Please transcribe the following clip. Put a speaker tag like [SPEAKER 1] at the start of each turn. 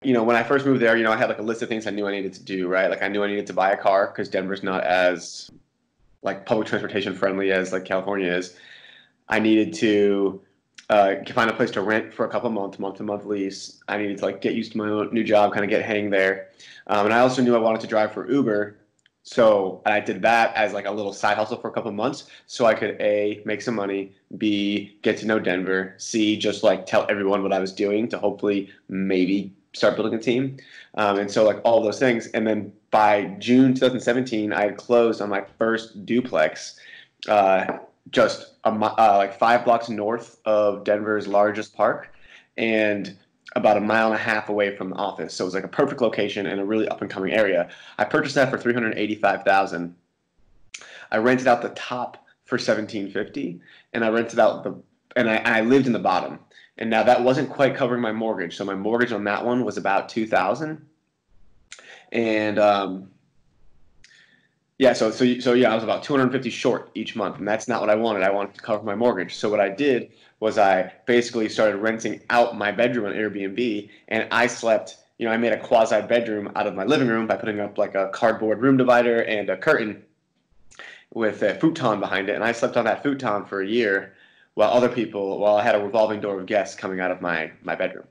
[SPEAKER 1] when I first moved there, I had like a list of things I knew I needed to do, right? Like I knew I needed to buy a car because Denver's not as like public transportation friendly as like California is. I needed to find a place to rent for a couple of months, month to month lease. I needed to like get used to my new job, kind of get hang there. And I also knew I wanted to drive for Uber. So I did that as like a little side hustle for a couple of months so I could A, make some money, B, get to know Denver, C, just like tell everyone what I was doing to hopefully maybe start building a team. And so like all those things. And then by June 2017, I had closed on my first duplex. Just like 5 blocks north of Denver's largest park, and about a mile and a half away from the office. So it was like a perfect location in a really up and coming area. I purchased that for 385,000. I rented out the top for 1750, and I rented out I lived in the bottom. And now that wasn't quite covering my mortgage, so my mortgage on that one was about 2,000. And yeah, so yeah, I was about 250 short each month, and that's not what I wanted. I wanted to cover my mortgage. So what I did was I basically started renting out my bedroom on Airbnb, and I slept. I made a quasi bedroom out of my living room by putting up like a cardboard room divider and a curtain with a futon behind it, and I slept on that futon for a year, while I had a revolving door of guests coming out of my bedroom.